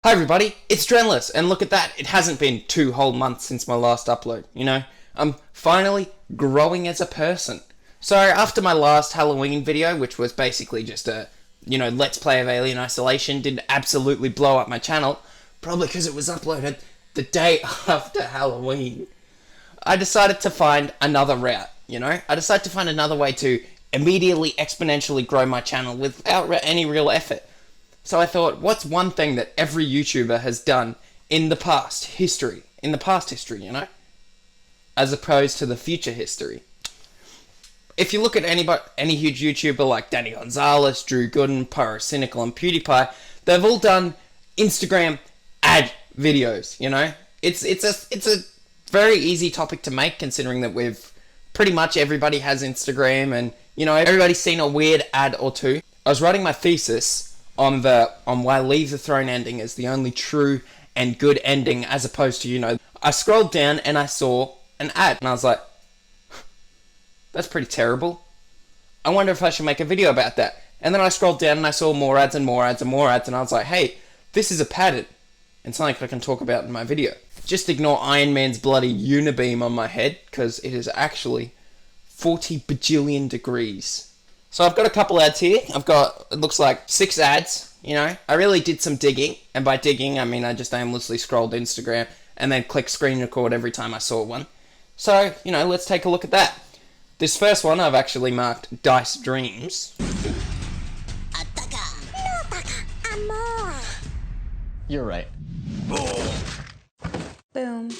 Hi everybody, it's Drenless, and look at that, it hasn't been 2 whole months since my last upload, I'm finally growing as a person. So after my last Halloween video, which was basically just a, let's play of Alien Isolation, did absolutely blow up my channel, probably because it was uploaded the day after Halloween, I decided to find another route, I decided to find another way to immediately exponentially grow my channel without any real effort. So I thought, what's one thing that every YouTuber has done in the past history, as opposed to the future history? If you look at any huge YouTuber like Danny Gonzalez, Drew Gooden, Pyrocynical, and PewDiePie, they've all done Instagram ad videos. It's a very easy topic to make, considering that pretty much everybody has Instagram, and everybody's seen a weird ad or two. I was writing my thesis on why Leave the Throne ending is the only true and good ending, as opposed to, I scrolled down and I saw an ad and I was like, that's pretty terrible. I wonder if I should make a video about that. And then I scrolled down and I saw more ads and more ads and more ads, and I was like, hey, this is a pattern and something I can talk about in my video. Just ignore Iron Man's bloody unibeam on my head, because it is actually 40 bajillion degrees. So I've got a couple ads here. It looks like 6 ads, I really did some digging, and by digging, I mean I just aimlessly scrolled Instagram and then clicked screen record every time I saw one. So, let's take a look at that. This first one I've actually marked Dice Dreams. You're right. Boom.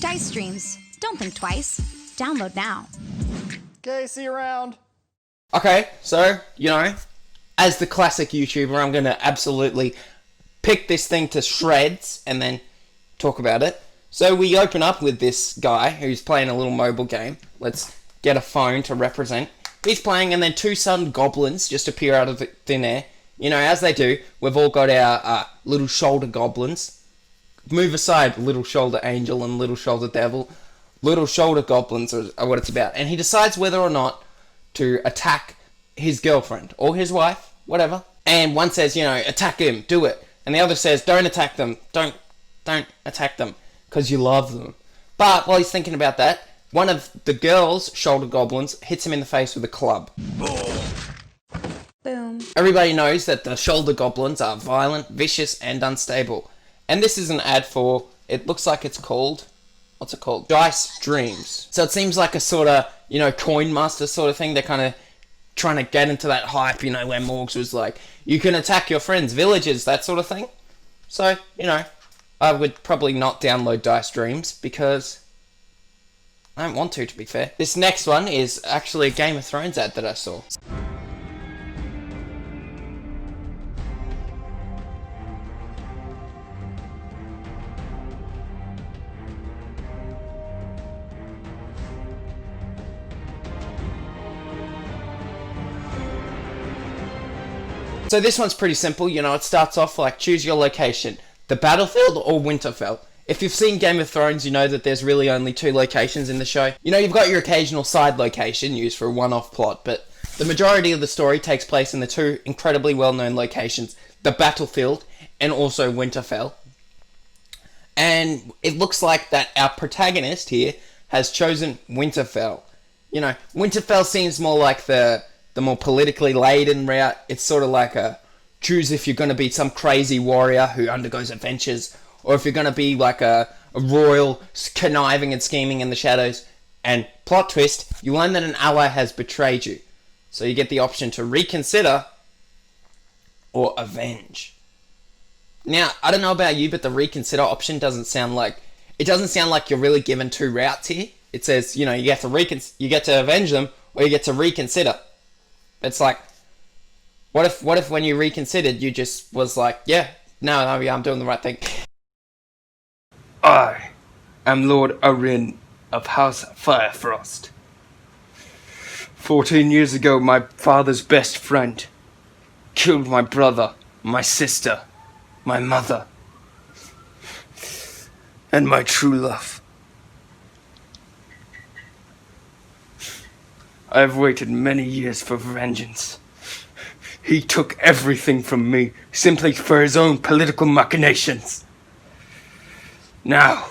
Dice Dreams. Don't think twice. Download now. Okay, see you around. Okay, so, as the classic YouTuber, I'm going to absolutely pick this thing to shreds and then talk about it. So we open up with this guy who's playing a little mobile game. Let's get a phone to represent. He's playing, and then 2 sudden goblins just appear out of thin air. As they do, we've all got our little shoulder goblins. Move aside, little shoulder angel and little shoulder devil. Little shoulder goblins are what it's about. And he decides whether or not to attack his girlfriend or his wife, whatever. And one says, attack him, do it. And the other says, don't attack them, don't attack them, because you love them. But while he's thinking about that, one of the girls' shoulder goblins hits him in the face with a club. Boom. Everybody knows that the shoulder goblins are violent, vicious, and unstable. And this is an ad for, it looks like it's called, what's it called? Dice Dreams. So it seems like a sort of, Coin Master sort of thing. They're kind of trying to get into that hype, where Morgs was like, you can attack your friends' villages, that sort of thing. So, I would probably not download Dice Dreams, because I don't want to be fair. This next one is actually a Game of Thrones ad that I saw. So this one's pretty simple, it starts off like, choose your location, the battlefield or Winterfell. If you've seen Game of Thrones, you know that there's really only 2 locations in the show. You've got your occasional side location used for a one-off plot, but the majority of the story takes place in the 2 incredibly well-known locations, the battlefield and also Winterfell. And it looks like that our protagonist here has chosen Winterfell. Winterfell seems more like the more politically laden route. It's sort of like choose if you're going to be some crazy warrior who undergoes adventures, or if you're going to be like a royal conniving and scheming in the shadows. And plot twist, you learn that an ally has betrayed you. So you get the option to reconsider or avenge. Now, I don't know about you, but the reconsider option doesn't sound like you're really given 2 routes here. It says, you get to avenge them, or you get to reconsider. It's like, what if when you reconsidered, you just was like, yeah, I'm doing the right thing. I am Lord Arryn of House Firefrost. 14 years ago, my father's best friend killed my brother, my sister, my mother, and my true love. I have waited many years for vengeance. He took everything from me simply for his own political machinations. Now,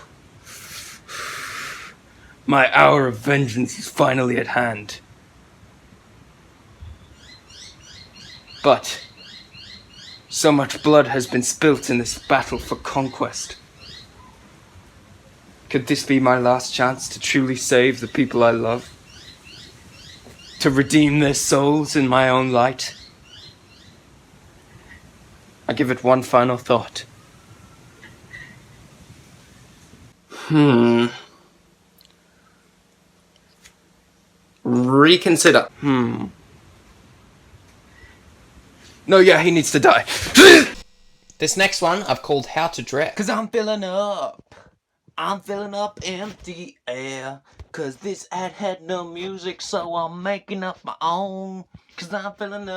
my hour of vengeance is finally at hand. But so much blood has been spilt in this battle for conquest. Could this be my last chance to truly save the people I love? To redeem their souls in my own light? I give it one final thought. Reconsider. No, yeah, he needs to die. This next one I've called How to Dress. Cause I'm filling up empty air. Cause this ad had no music, so I'm making up my own. Cause I'm filling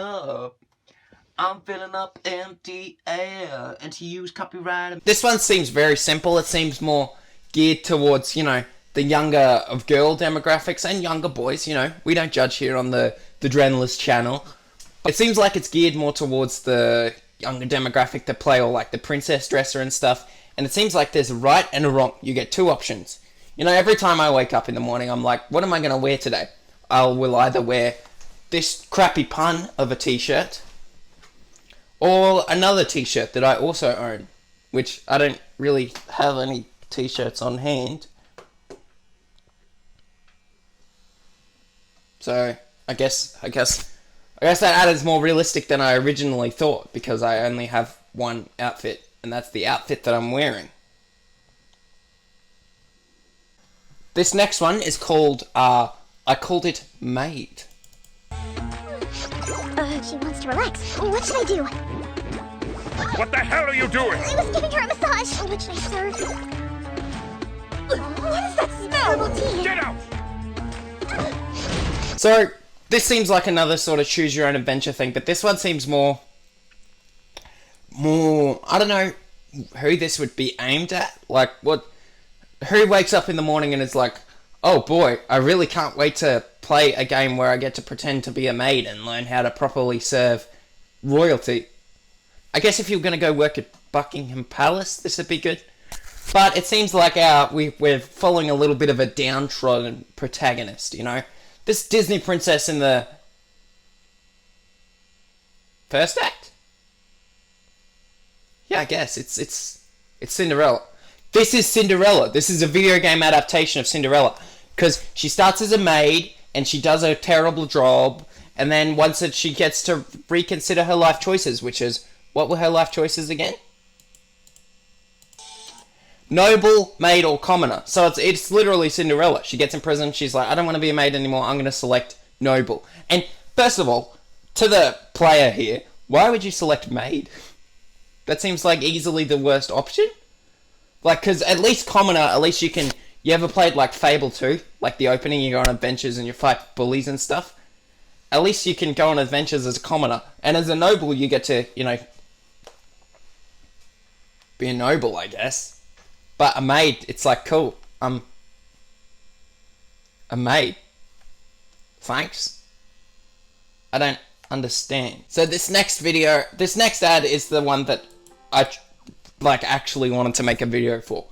up empty air. And to use copyright. This one seems very simple. It seems more geared towards, you know, the younger of girl demographics and younger boys, you know. We don't judge here on the Drenless channel. It seems like it's geared more towards the younger demographic that play all like the princess dresser and stuff. And it seems like there's a right and a wrong. You get two options. You know, every time I wake up in the morning, I'm like, what am I going to wear today? I will either wear this crappy pun of a t-shirt or another t-shirt that I also own, which I don't really have any t-shirts on hand. So, I guess that ad is more realistic than I originally thought, because I only have one outfit, and that's the outfit that I'm wearing. This next one is called, I called it Maid. She wants to relax. What should I do? What the hell are you doing? I was giving her a massage. What should I serve? What is that smell? Herbal tea. Get out! So, this seems like another sort of choose your own adventure thing, but this one seems more, I don't know who this would be aimed at. Like, who wakes up in the morning and is like, oh boy, I really can't wait to play a game where I get to pretend to be a maid and learn how to properly serve royalty. I guess if you're going to go work at Buckingham Palace, this would be good. But it seems like we're following a little bit of a downtrodden protagonist, you know? This Disney princess in the first act? Yeah, I guess. It's Cinderella. This is Cinderella. This is a video game adaptation of Cinderella. Because she starts as a maid, and she does a terrible job, and then once she gets to reconsider her life choices, which is, what were her life choices again? Noble, maid, or commoner. So it's literally Cinderella. She gets in prison, she's like, I don't want to be a maid anymore, I'm going to select noble. And first of all, to the player here, why would you select maid? That seems like easily the worst option. Like, because at least commoner, at least you can... You ever played, like, Fable 2? Like, the opening, you go on adventures and you fight bullies and stuff? At least you can go on adventures as a commoner. And as a noble, you get to, you know... be a noble, I guess. But a maid, it's like, cool. I'm... a maid. Thanks. I don't understand. So this next ad is the one that I, like, actually wanted to make a video for.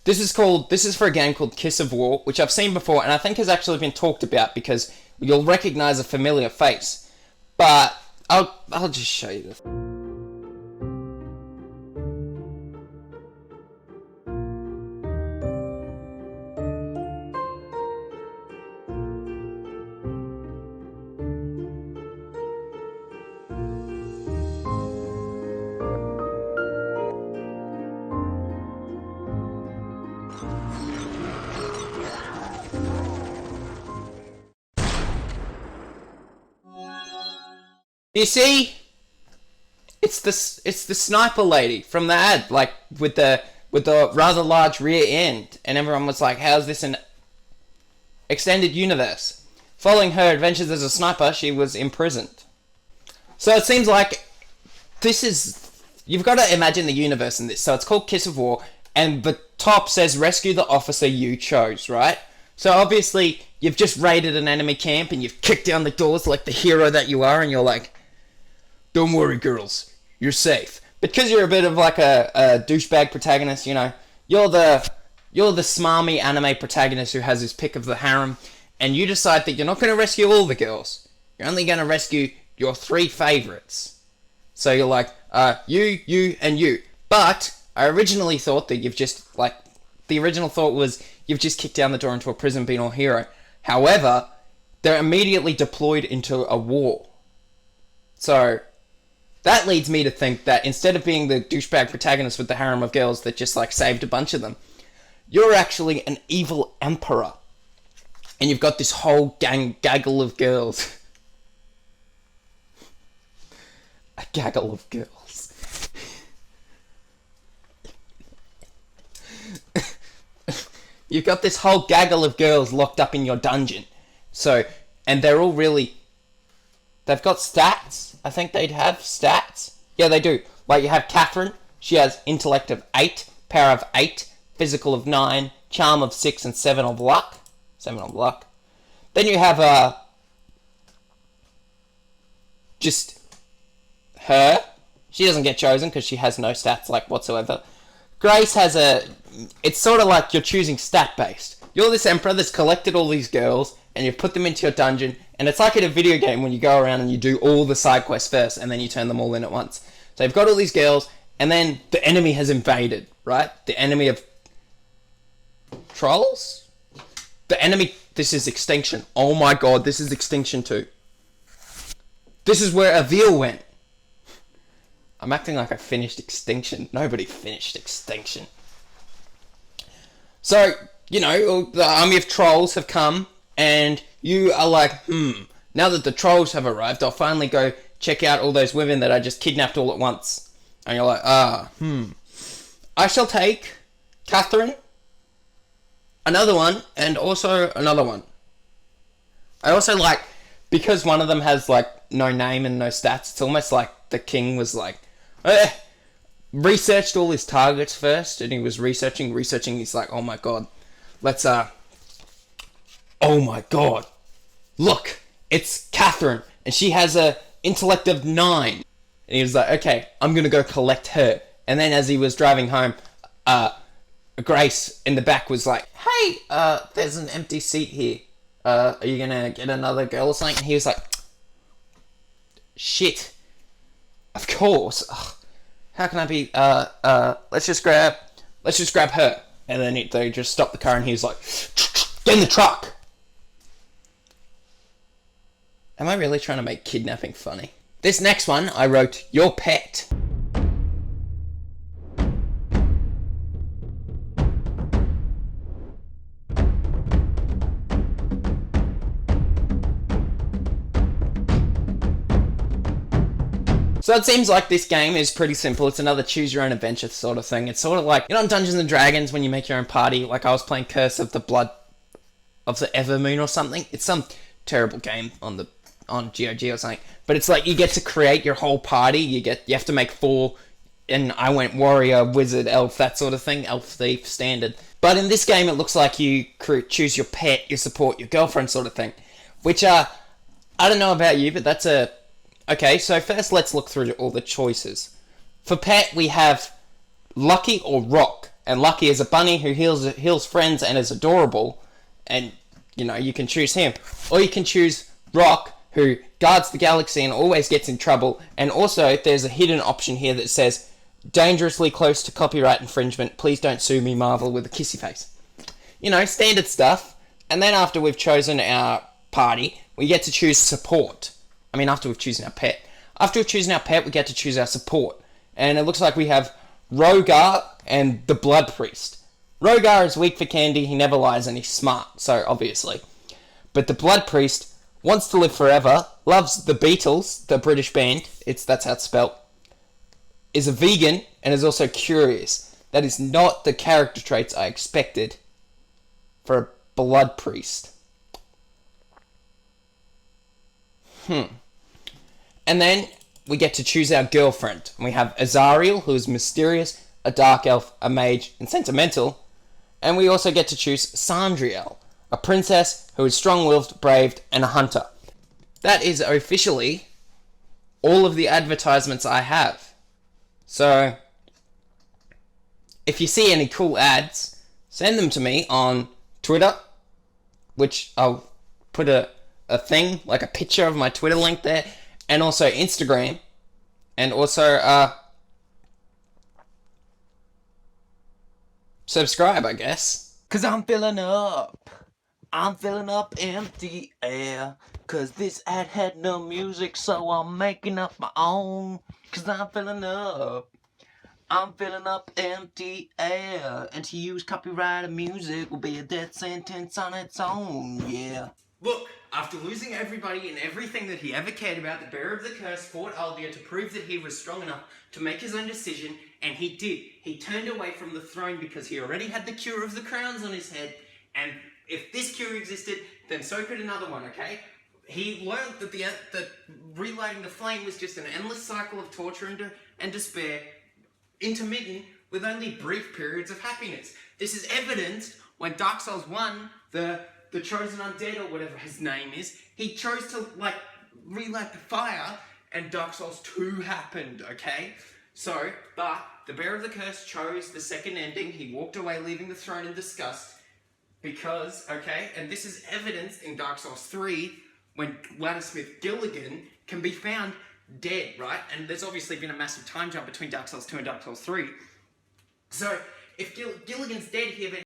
This is for a game called Kiss of War, which I've seen before, and I think has actually been talked about because you'll recognize a familiar face. But I'll just show you this. You see, it's the sniper lady from the ad, like with the rather large rear end, and everyone was like, "How's this an extended universe?" Following her adventures as a sniper, she was imprisoned. So it seems like you've got to imagine the universe in this. So it's called Kiss of War, and the top says rescue the officer you chose, right? So obviously you've just raided an enemy camp and you've kicked down the doors like the hero that you are, and you're like, don't worry, girls, you're safe. Because you're a bit of like a douchebag protagonist, you know, you're the smarmy anime protagonist who has his pick of the harem, and you decide that you're not going to rescue all the girls. You're only going to rescue your 3 favorites. So you're like, you, and you. But I originally thought that the original thought was you've just kicked down the door into a prison, being all hero. However, they're immediately deployed into a war. So that leads me to think that instead of being the douchebag protagonist with the harem of girls that just like saved a bunch of them, you're actually an evil emperor. And you've got this whole gaggle of girls. A gaggle of girls. You've got this whole gaggle of girls locked up in your dungeon. So, and they're all really... They've got stats. I think they'd have stats. Yeah, they do. Like, you have Catherine. She has intellect of 8, power of 8, physical of 9, charm of 6, and 7 of luck. 7 of luck. Then you have, just her. She doesn't get chosen because she has no stats, like, whatsoever. Grace has it's sort of like you're choosing stat-based. You're this emperor that's collected all these girls, and you've put them into your dungeon, and it's like in a video game when you go around and you do all the side quests first, and then you turn them all in at once. So you've got all these girls, and then the enemy has invaded, right? The enemy of trolls? The enemy... This is Extinction. Oh my god, this is Extinction 2. This is where Avil went. I'm acting like I finished Extinction. Nobody finished Extinction. So, you know, the army of trolls have come, and you are like, now that the trolls have arrived, I'll finally go check out all those women that I just kidnapped all at once. And you're like, I shall take Catherine, another one, and also another one. I also like, because one of them has, like, no name and no stats, it's almost like the king was like, researched all his targets first, and he was researching, he's like, oh my god, let's, oh my god, look, it's Catherine, and she has a intellect of 9, and he was like, okay, I'm gonna go collect her, and then as he was driving home, Grace in the back was like, hey, there's an empty seat here, are you gonna get another girl or something? And he was like, shit, of course, ugh. How can I be, let's just grab her. And then they just stopped the car and he was like, get in the truck! Am I really trying to make kidnapping funny? This next one, I wrote, your pet. So it seems like this game is pretty simple. It's another choose your own adventure sort of thing. It's sort of like, you know, in Dungeons and Dragons when you make your own party, like I was playing Curse of the Blood of the Evermoon or something. It's some terrible game on GOG or something. But it's like you get to create your whole party. You have to make 4, and I went warrior, wizard, elf, that sort of thing. Elf, thief, standard. But in this game it looks like you choose your pet, your support, your girlfriend sort of thing. Which, I don't know about you, but that's a... Okay, so first let's look through all the choices. For pet, we have Lucky or Rock. And Lucky is a bunny who heals friends and is adorable. And, you know, you can choose him. Or you can choose Rock, who guards the galaxy and always gets in trouble. And also, there's a hidden option here that says, dangerously close to copyright infringement, please don't sue me, Marvel, with a kissy face. You know, standard stuff. And then after we've chosen our party, we get to choose support. I mean, after we've chosen our pet. After we've chosen our pet, we get to choose our support. And it looks like we have Rogar and the Blood Priest. Rogar is weak for candy, he never lies, and he's smart, so obviously. But the Blood Priest wants to live forever, loves the Beatles, the British band, that's how it's spelt, is a vegan, and is also curious. That is not the character traits I expected for a Blood Priest. And then we get to choose our girlfriend. And we have Azariel, who is mysterious, a dark elf, a mage, and sentimental. And we also get to choose Sandriel, a princess who is strong-willed, brave, and a hunter. That is officially all of the advertisements I have. So, if you see any cool ads, send them to me on Twitter, which I'll put a thing, like a picture of my Twitter link there, and also Instagram, and also, subscribe, I guess. Cause I'm filling up empty air. Cause this ad had no music, so I'm making up my own. Cause I'm filling up empty air. And to use copyrighted music will be a death sentence on its own, yeah. Look, after losing everybody and everything that he ever cared about, the Bearer of the Curse fought Aldia to prove that he was strong enough to make his own decision, and he did. He turned away from the throne because he already had the cure of the crowns on his head, and if this cure existed, then so could another one, okay? He learned that relighting the flame was just an endless cycle of torture and despair, intermittent with only brief periods of happiness. This is evidenced when Dark Souls 1, the chosen undead or whatever his name is, he chose to relight the fire, and Dark Souls 2 happened, okay? So, but the Bearer of the Curse chose the second ending. He walked away leaving the throne in disgust because, okay, and this is evidenced in Dark Souls 3 when Laddersmith Gilligan can be found dead, right? And there's obviously been a massive time jump between Dark Souls 2 and Dark Souls 3. So, if Gilligan's dead here,